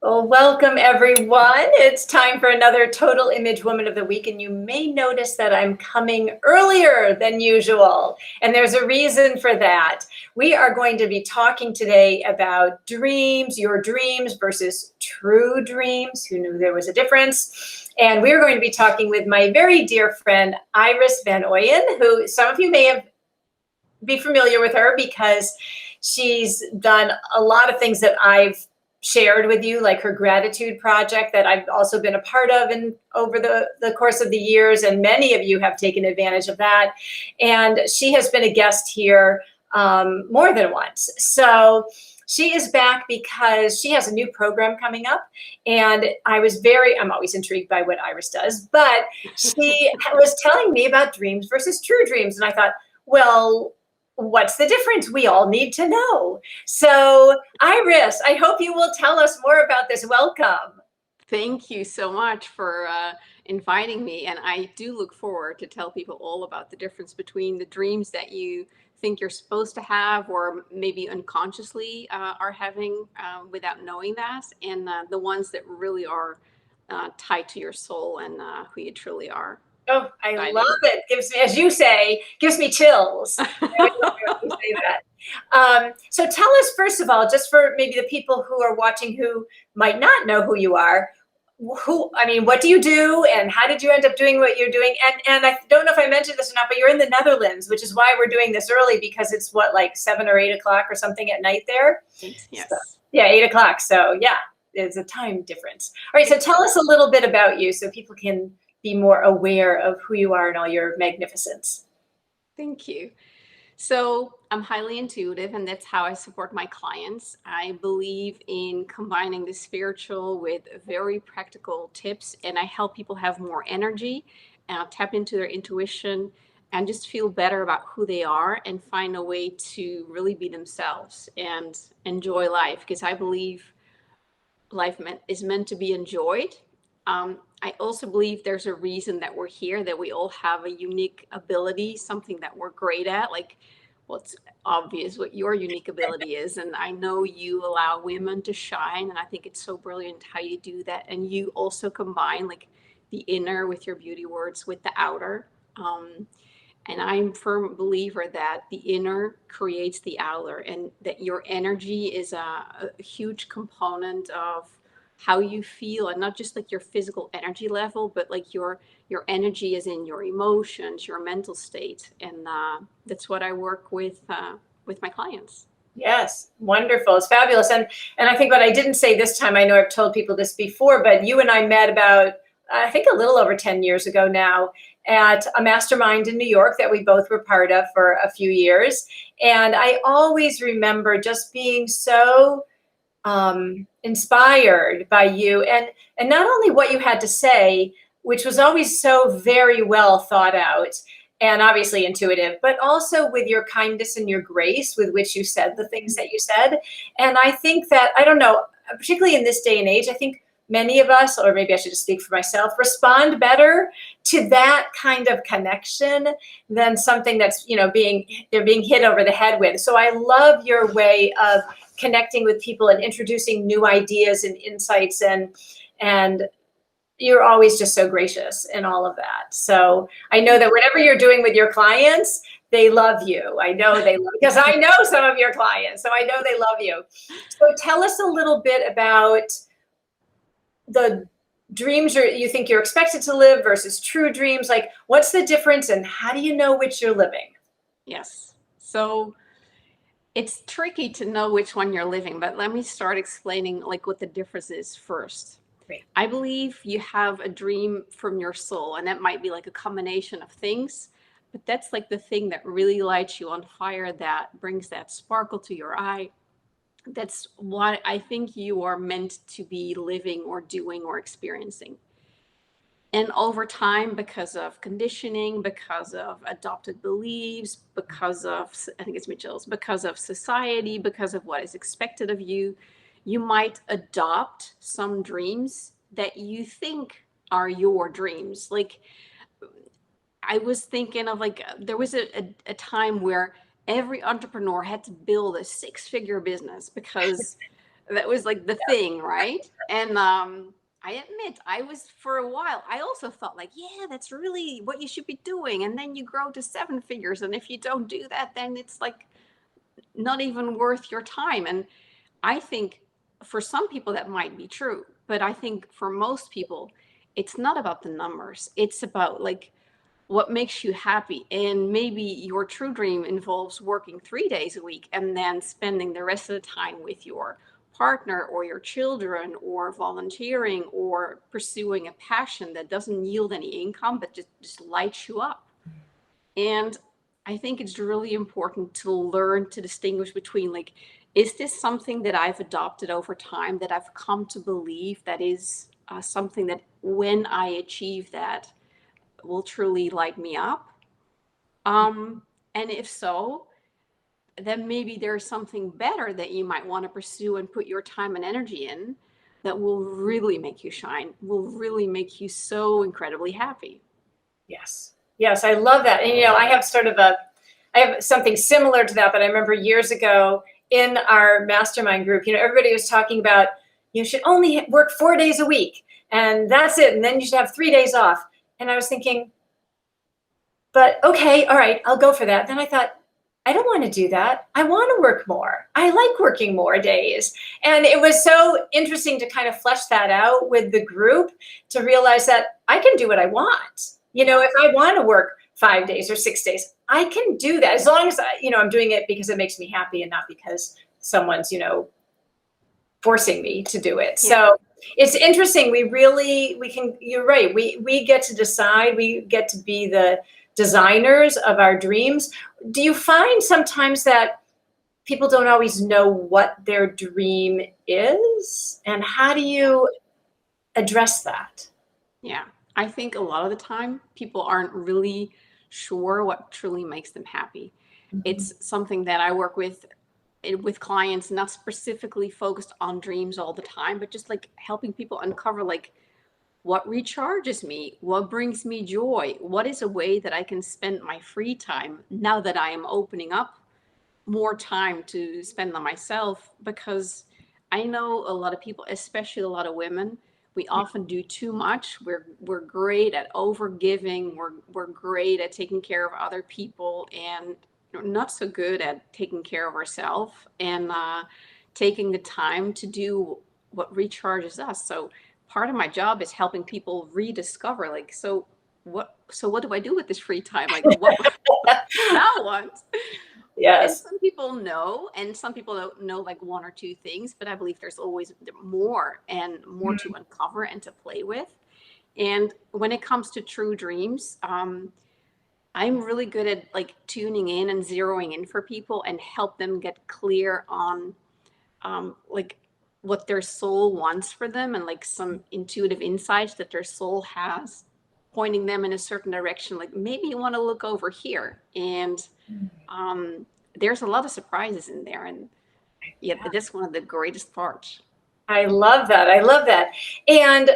Well, welcome everyone. It's time for another Total Image Woman of the Week, and you may notice that I'm coming earlier than usual, and there's a reason for that. We are going to be talking today about dreams, your dreams versus true dreams. Who knew there was a difference? And we're going to be talking with my very dear friend, Iris Van Ooyen, who some of you may be familiar with her because she's done a lot of things that I've shared with you, like her gratitude project that I've also been a part of and over the course of the years, and many of you have taken advantage of that. And she has been a guest here more than once. So she is back because she has a new program coming up, and I'm always intrigued by what Iris does, but she was telling me about dreams versus true dreams, and I thought, well, what's the difference? We all need to know. So, Iris, I hope you will tell us more about this. Welcome. Thank you so much for inviting me. And I do look forward to tell people all about the difference between the dreams that you think you're supposed to have or maybe unconsciously are having without knowing that, and the ones that really are tied to your soul and who you truly are. Oh, I love it. Gives me, as you say, gives me chills. I always love when you say that. So tell us, first of all, just for maybe the people who are watching who might not know who you are, what do you do and how did you end up doing what you're doing? And I don't know if I mentioned this or not, but you're in the Netherlands, which is why we're doing this early, because it's what, like 7 or 8 o'clock or something at night there? Yes. So, yeah, 8 o'clock. So yeah, there's a time difference. All right, so tell us a little bit about you so people can be more aware of who you are and all your magnificence. Thank you. So I'm highly intuitive, and that's how I support my clients. I believe in combining the spiritual with very practical tips, and I help people have more energy and tap into their intuition and just feel better about who they are and find a way to really be themselves and enjoy life, because I believe is meant to be enjoyed. I also believe there's a reason that we're here, that we all have a unique ability, something that we're great at. Like, well, it's obvious what your unique ability is. And I know you allow women to shine. And I think it's so brilliant how you do that. And you also combine like the inner with your beauty words with the outer. And I'm a firm believer that the inner creates the outer, and that your energy is a huge component of how you feel, and not just like your physical energy level, but like your energy is in your emotions, your mental state, and that's what I work with my clients. Yes, wonderful. It's fabulous. And I think what I didn't say this time, I know I've told people this before, but you and I met about, I think, a little over 10 years ago now at a mastermind in New York that we both were part of for a few years. And I always remember just being so inspired by you, and not only what you had to say, which was always so very well thought out and obviously intuitive, but also with your kindness and your grace with which you said the things that you said. And I think that, I don't know, particularly in this day and age, I think many of us, or maybe I should just speak for myself, respond better to that kind of connection than something that's, they're being hit over the head with. So I love your way of connecting with people and introducing new ideas and insights, and you're always just so gracious in all of that. So I know that whatever you're doing with your clients, they love you. I know they love, because I know some of your clients, so I know they love you. So tell us a little bit about the dreams you think you're expected to live versus true dreams. Like, what's the difference and how do you know which you're living? Yes. So it's tricky to know which one you're living, but let me start explaining like what the difference is first. Great. I believe you have a dream from your soul, and that might be like a combination of things, but that's like the thing that really lights you on fire, that brings that sparkle to your eye. That's what I think you are meant to be living or doing or experiencing. And over time, because of conditioning, because of adopted beliefs, because of, I think it's Mitchell's, because of society, because of what is expected of you, you might adopt some dreams that you think are your dreams. Like, I was thinking of like, there was a time where every entrepreneur had to build a 6-figure business because That was like the thing, right? And I admit, I was for a while, I also thought like, yeah, that's really what you should be doing. And then you grow to seven figures. And if you don't do that, then it's like not even worth your time. And I think for some people that might be true, but I think for most people, it's not about the numbers. It's about like what makes you happy. And maybe your true dream involves working 3 days a week and then spending the rest of the time with your partner or your children or volunteering or pursuing a passion that doesn't yield any income but just lights you up. And I think it's really important to learn to distinguish between like, is this something that I've adopted over time, that I've come to believe that is something that when I achieve that will truly light me up? And if so, then maybe there's something better that you might want to pursue and put your time and energy in that will really make you shine, will really make you so incredibly happy. Yes. Yes, I love that. And I have I have something similar to that I remember years ago in our mastermind group. Everybody was talking about you should only work 4 days a week and that's it. And then you should have 3 days off. And I was thinking, but okay, all right, I'll go for that. Then I thought, I don't want to do that. I want to work more. I like working more days. And it was so interesting to kind of flesh that out with the group to realize that I can do what I want. If I want to work 5 days or 6 days, I can do that as long as I'm doing it because it makes me happy and not because someone's, forcing me to do it. Yeah. So it's interesting. You're right. We get to decide, we get to be the designers of our dreams. Do you find sometimes that people don't always know what their dream is? And how do you address that? Yeah. I think a lot of the time people aren't really sure what truly makes them happy. Mhm. It's something that I work with clients, not specifically focused on dreams all the time, but just like helping people uncover like what recharges me, what brings me joy, what is a way that I can spend my free time now that I am opening up more time to spend on myself. Because I know a lot of people, especially a lot of women, we often do too much. We're great at over giving. We're great at taking care of other people and not so good at taking care of ourselves and taking the time to do what recharges us. So part of my job is helping people rediscover like, so what do I do with this free time? Like what now what? And Yes. some people know, and some people don't know like one or two things, but I believe there's always more and more to uncover and to play with. And when it comes to true dreams, I'm really good at like tuning in and zeroing in for people and help them get clear on like what their soul wants for them and like some intuitive insights that their soul has pointing them in a certain direction. Like maybe you want to look over here. And um, there's a lot of surprises in there. And yeah, that's one of the greatest parts. I love that. I love that. And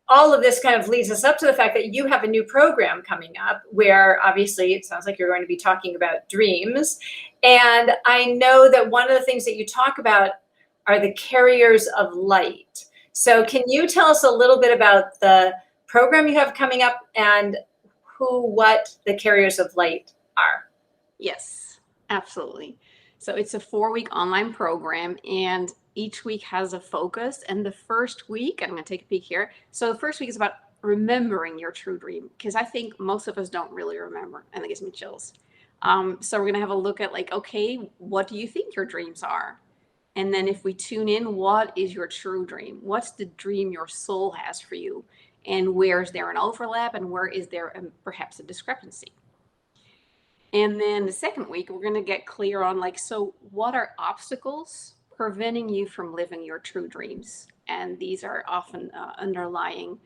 all of this kind of leads us up to the fact that you have a new program coming up where obviously it sounds like you're going to be talking about dreams. And I know that one of the things that you talk about are the carriers of light. So can you tell us a little bit about the program you have coming up and what the carriers of light are? Yes, absolutely. So it's a 4 week online program, and each week has a focus. And the first week, I'm going to take a peek here. So the first week is about remembering your true dream, because I think most of us don't really remember, and it gives me chills. So we're going to have a look at like, okay, what do you think your dreams are? And then if we tune in, what is your true dream? What's the dream your soul has for you? And where is there an overlap, and where is there perhaps a discrepancy? And then the second week, we're going to get clear on like, so what are obstacles preventing you from living your true dreams? And these are often underlying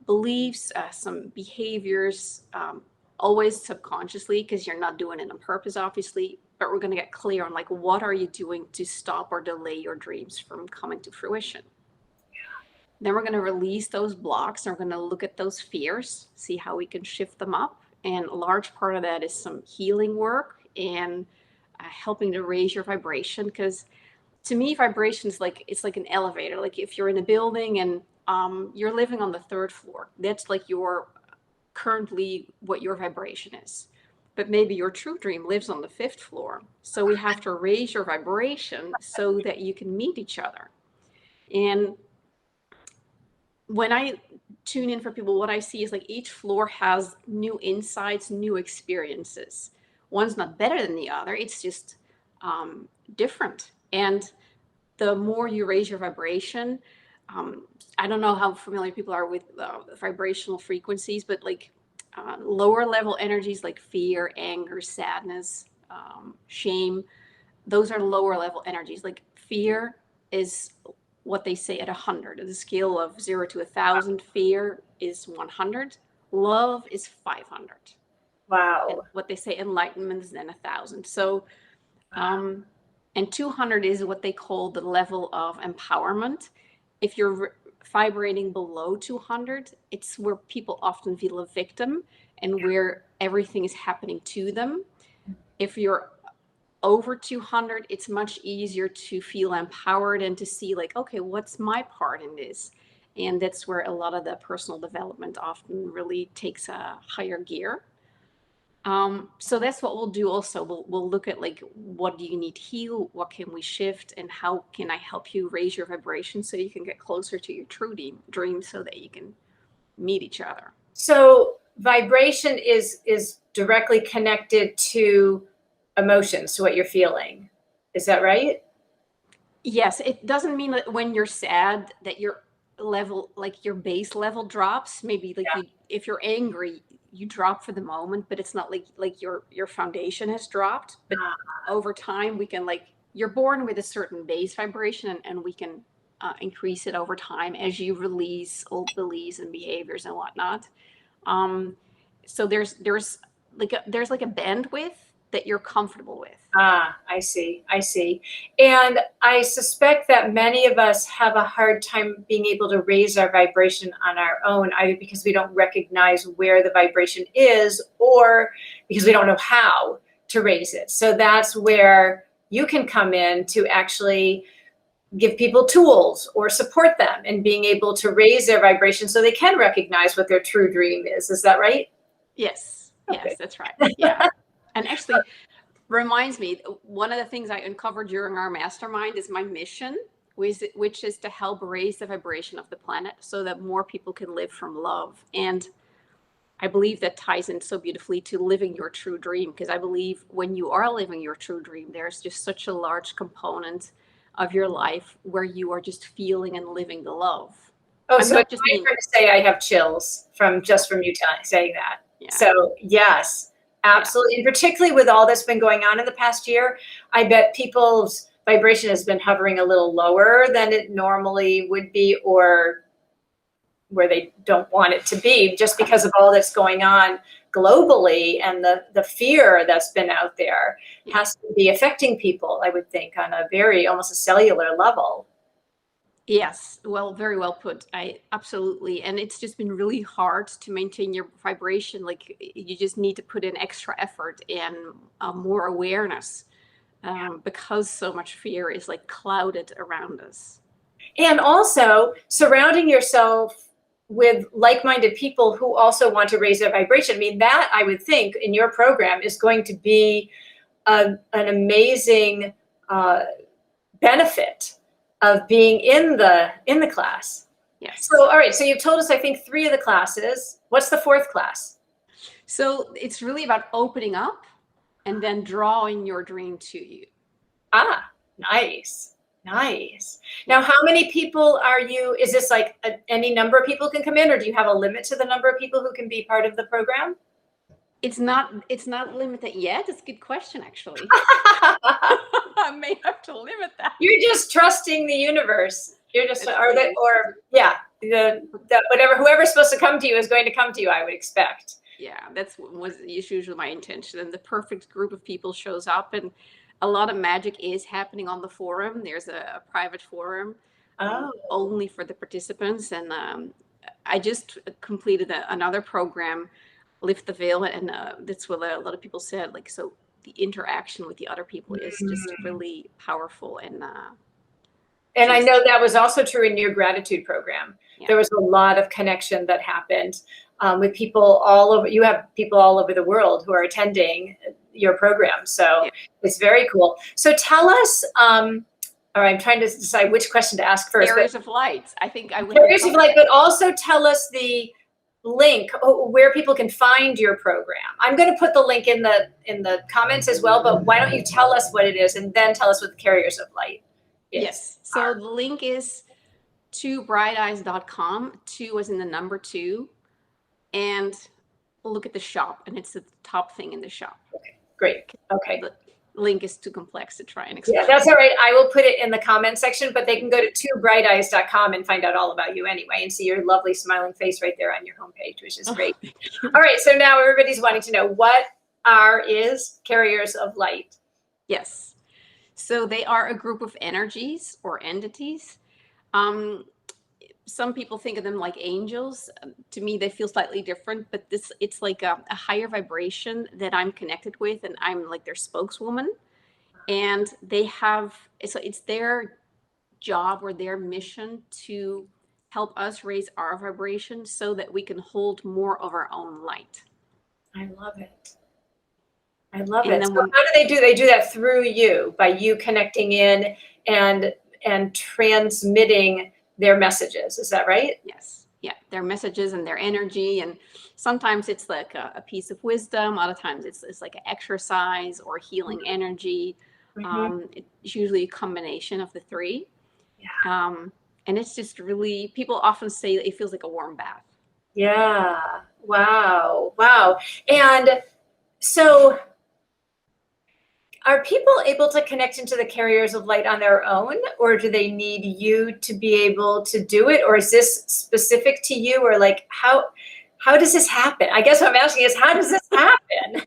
beliefs, some behaviors, always subconsciously because you're not doing it on purpose, obviously. But we're going to get clear on like, what are you doing to stop or delay your dreams from coming to fruition? Then we're going to release those blocks and we're going to look at those fears, see how we can shift them up. And a large part of that is some healing work and helping to raise your vibration, because to me, vibration is like, it's like an elevator. Like if you're in a building and you're living on the third floor, that's like your currently what your vibration is. But maybe your true dream lives on the fifth floor. So we have to raise your vibration so that you can meet each other. And when I tune in for people, what I see is like each floor has new insights, new experiences. One's not better than the other, it's just different. And the more you raise your vibration, I don't know how familiar people are with vibrational frequencies, but like lower level energies like fear, anger, sadness, shame, those are lower level energies. Like fear is what they say at 100. The scale of 0 to 1,000, fear is 100. Love is 500. And Wow. what they say enlightenment is then 1,000. So, and 200 is what they call the level of empowerment. If you're vibrating below 200, it's where people often feel a victim and where everything is happening to them. If you're over 200, it's much easier to feel empowered and to see like, okay, what's my part in this? And that's where a lot of the personal development often really takes a higher gear. So that's what we'll do also. We'll look at like, what do you need to heal? What can we shift? And how can I help you raise your vibration so you can get closer to your true dream so that you can meet each other? So vibration is directly connected to emotions, to what you're feeling. Is that right? Yes, it doesn't mean that when you're sad that your level, like your base level drops. Maybe like Yeah. you, if you're angry, you drop for the moment, but it's not like your foundation has dropped. But over time, we can like, you're born with a certain base vibration, and we can increase it over time as you release old beliefs and behaviors and whatnot. Um, so there's like a bandwidth that you're comfortable with. I see. I see. And I suspect that many of us have a hard time being able to raise our vibration on our own, either because we don't recognize where the vibration is or because we don't know how to raise it. So that's where you can come in to actually give people tools or support them in being able to raise their vibration so they can recognize what their true dream is. Is that right? Yes, Okay. yes, that's right. Yeah. And actually, reminds me, one of the things I uncovered during our mastermind is my mission, which is to help raise the vibration of the planet so that more people can live from love. And I believe that ties in so beautifully to living your true dream, because I believe when you are living your true dream, there's just such a large component of your life where you are just feeling and living the love. Oh, I'm so not it's just my being, turn to say I have chills from you saying that. yeah, So yes, yeah. absolutely. And particularly with all that's been going on in the past year, I bet people's vibration has been hovering a little lower than it normally would be, or where they don't want it to be, just because of all that's going on globally, and the fear that's been out there Yeah. has to be affecting people, I would think, on a very almost a cellular level. Yes, well, very well put. I absolutely. And it's just been really hard to maintain your vibration. Like you just need to put in extra effort and more awareness because so much fear is like clouded around us. And also surrounding yourself with like-minded people who also want to raise their vibration. I mean, that I would think in your program is going to be an amazing benefit of being in the class. Yes. So, all right. So you've told us, I think, 3 of the classes. What's the 4th class? So it's really about opening up and then drawing your dream to you. Ah, nice. Nice. Now, how many people are you? Is this like any number of people can come in, or do you have a limit to the number of people who can be part of the program? It's not limited yet. It's a good question, actually. I may have to limit that. You're just trusting the universe. You're just, yeah, whatever, whoever's supposed to come to you is going to come to you, I would expect. Yeah, that's was usually my intention. And the perfect group of people shows up, and a lot of magic is happening on the forum. There's a private forum only for the participants. And I just completed another program, Lift the Veil, and that's what a lot of people said. Like, so the interaction with the other people is just really powerful, and And I know that was also true in your gratitude program. Yeah. There was a lot of connection that happened with people all over. You have people all over the world who are attending your program. So it's very cool. So tell us, all right, I'm trying to decide which question to ask first. Carriers of light. I think I would. Carriers of light, but also tell us the link where people can find your program. I'm going to put the link in the comments as well, but why don't you tell us what it is and then tell us what the Carriers of Light is. Yes. So the link is twobrighteyes.com. 2 is in the number 2. And look at the shop, and it's the top thing in the shop. Okay, great. Okay. The link is too complex to try and explain. Yeah, that's all right. I will put it in the comment section, but they can go to twobrighteyes.com and find out all about you anyway and see your lovely smiling face right there on your homepage, which is great. All right, so now everybody's wanting to know what is Carriers of Light. Yes. So they are a group of energies or entities. Some people think of them like angels. To me, they feel slightly different, but it's like a higher vibration that I'm connected with, and I'm like their spokeswoman. And they have, so it's their job or their mission to help us raise our vibration so that we can hold more of our own light. I love it. I love And it. then So how do they do? They do that through you, by you connecting in and transmitting their messages. Is that right? Yes. Yeah. Their messages and their energy. And sometimes it's like a piece of wisdom. A lot of times it's like an exercise or healing energy. It's usually a combination of the 3. Yeah. And it's just really, people often say it feels like a warm bath. Yeah. Wow. Wow. And so are people able to connect into the Carriers of Light on their own, or do they need you to be able to do it? Or is this specific to you, or like how does this happen? I guess what I'm asking is, how does this happen?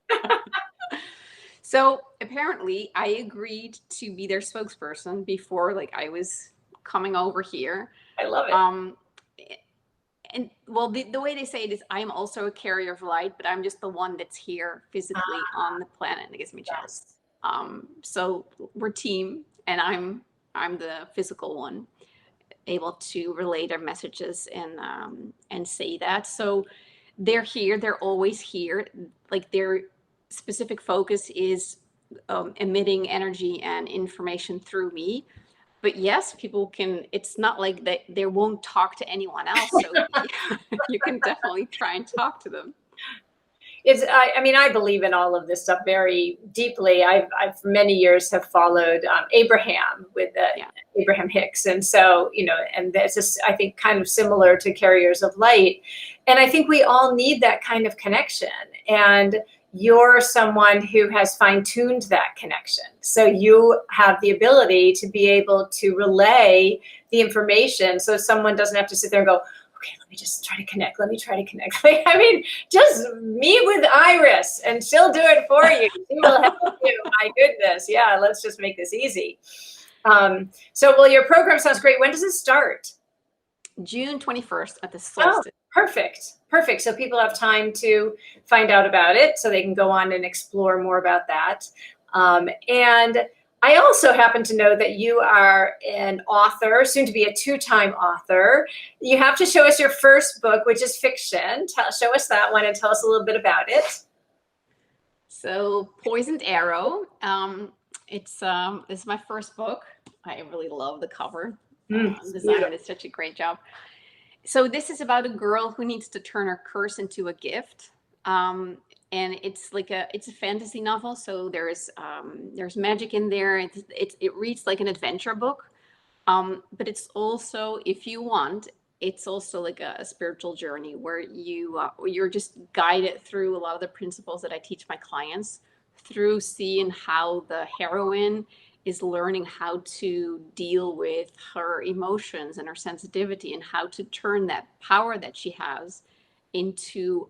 So apparently I agreed to be their spokesperson before, like I was coming over here. I love it. And well, the way they say it is I'm also a carrier of light, but I'm just the one that's here physically on the planet. That gives me a chance. So we're team, and I'm the physical one, able to relay their messages and say that. So they're here. They're always here. Like their specific focus is emitting energy and information through me. But yes, people can, it's not like they won't talk to anyone else. So you can definitely try and talk to them. I mean, I believe in all of this stuff very deeply. I've for many years have followed Abraham with Abraham Hicks. And so, and that's just, I think, kind of similar to Carriers of Light. And I think we all need that kind of connection. And you're someone who has fine-tuned that connection. So you have the ability to be able to relay the information so someone doesn't have to sit there and go, okay, let me just try to connect. Let me try to connect. I mean, just meet with Iris and she'll do it for you. She will help you. My goodness. Yeah, let's just make this easy. Well, your program sounds great. When does it start? June 21st at the solstice. Oh, perfect. So people have time to find out about it, so they can go on and explore more about that. And I also happen to know that you are an author, soon to be a 2-time author. You have to show us your first book, which is fiction. Show us that one and tell us a little bit about it. So, Poisoned Arrow. This is my first book. I really love the cover. Designer did such a great job. So this is about a girl who needs to turn her curse into a gift. And it's a fantasy novel. So there's magic in there. It reads like an adventure book. But it's also, if you want, it's also like a spiritual journey where you're just guided through a lot of the principles that I teach my clients, through seeing how the heroine is learning how to deal with her emotions and her sensitivity, and how to turn that power that she has into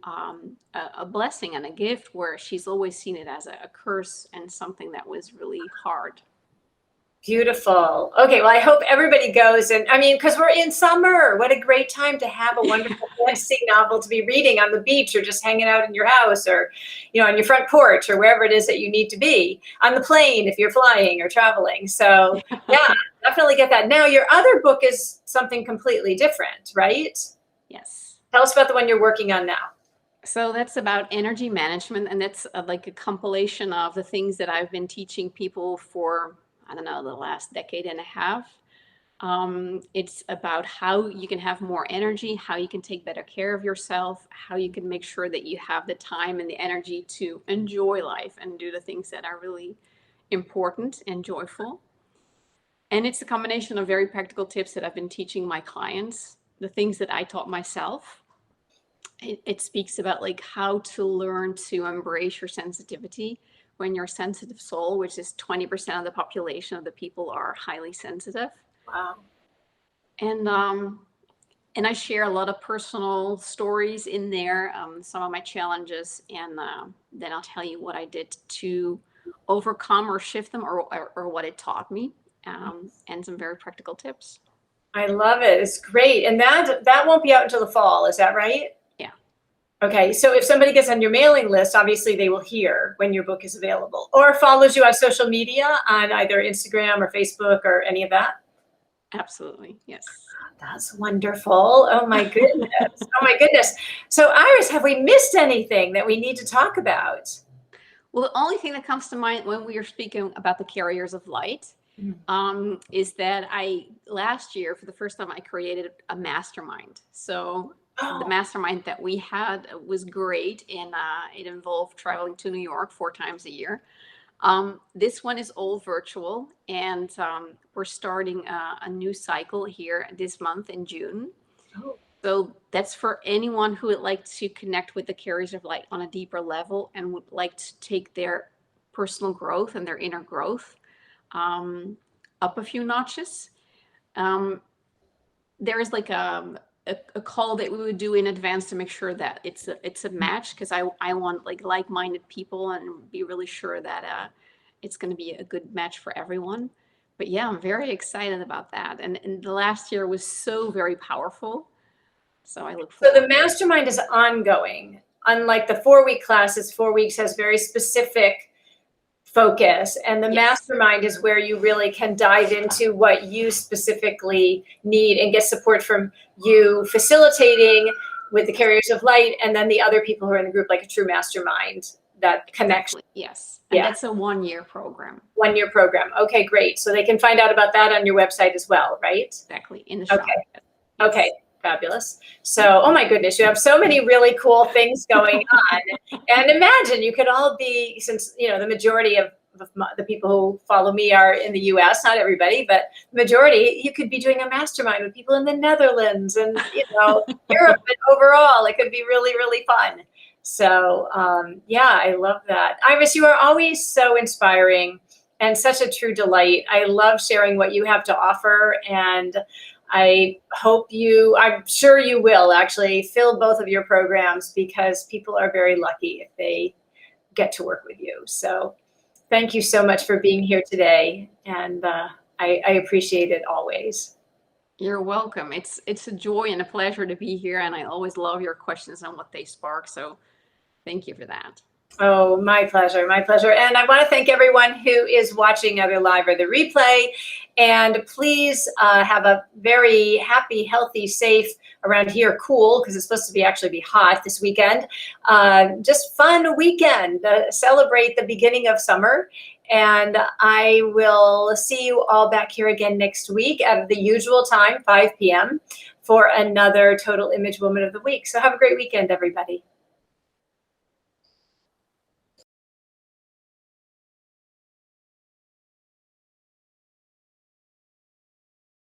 a blessing and a gift, where she's always seen it as a curse and something that was really hard. Beautiful. Okay, well, I hope everybody goes. And I mean, because we're in summer, what a great time to have a wonderful fantasy novel to be reading on the beach, or just hanging out in your house, or, on your front porch, or wherever it is that you need to be, on the plane if you're flying or traveling. So yeah, definitely get that. Now, your other book is something completely different, right? Yes. Tell us about the one you're working on now. So that's about energy management, and that's like a compilation of the things that I've been teaching people for, I don't know, the last decade and a half. It's about how you can have more energy, how you can take better care of yourself, how you can make sure that you have the time and the energy to enjoy life and do the things that are really important and joyful. And it's a combination of very practical tips that I've been teaching my clients, the things that I taught myself. It speaks about like how to learn to embrace your sensitivity when you're a sensitive soul, which is 20% of the population of the people are highly sensitive. Wow. And I share a lot of personal stories in there, some of my challenges, and then I'll tell you what I did to overcome or shift them, or what it taught me, and some very practical tips. I love it. It's great. And that won't be out until the fall, is that right? Yeah. Okay, so if somebody gets on your mailing list, obviously they will hear when your book is available, or follows you on social media on either Instagram or Facebook or any of that. Absolutely, yes. That's wonderful. Oh my goodness. Oh my goodness. So Iris, have we missed anything that we need to talk about? Well, the only thing that comes to mind when we are speaking about the carriers of light is that last year, for the first time, I created a mastermind. So the mastermind that we had was great, and it involved traveling to New York 4 times a year. This one is all virtual, and we're starting a new cycle here this month in June. Oh. So that's for anyone who would like to connect with the carriers of light on a deeper level and would like to take their personal growth and their inner growth up a few notches. There is like a call that we would do in advance to make sure that it's a match, because I want like-minded people and be really sure that it's going to be a good match for everyone. But yeah, I'm very excited about that. And the last year was so very powerful. So I look forward. So the mastermind is ongoing. Unlike the 4-week classes, 4 weeks has very specific focus, and the mastermind is where you really can dive into what you specifically need and get support from you facilitating with the carriers of light, and then the other people who are in the group, like a true mastermind, that connection. Yes. And that's a 1-year program. 1-year program. Okay, great. So they can find out about that on your website as well, right? Exactly. In the shop. Okay. Okay. Fabulous. So, oh my goodness, you have so many really cool things going on. And imagine you could all be, since, the majority of the people who follow me are in the US, not everybody, but the majority, you could be doing a mastermind with people in the Netherlands and, Europe, and overall, it could be really, really fun. So, yeah, I love that. Iris, you are always so inspiring and such a true delight. I love sharing what you have to offer, and I'm sure you will actually fill both of your programs, because people are very lucky if they get to work with you. So thank you so much for being here today. And I appreciate it always. You're welcome. It's a joy and a pleasure to be here. And I always love your questions and what they spark. So thank you for that. Oh, my pleasure. My pleasure. And I want to thank everyone who is watching either live or the replay. And please have a very happy, healthy, safe, around here, cool, because it's supposed to actually be hot this weekend. Just fun weekend. Celebrate the beginning of summer. And I will see you all back here again next week at the usual time, 5 p.m., for another Total Image Woman of the Week. So have a great weekend, everybody.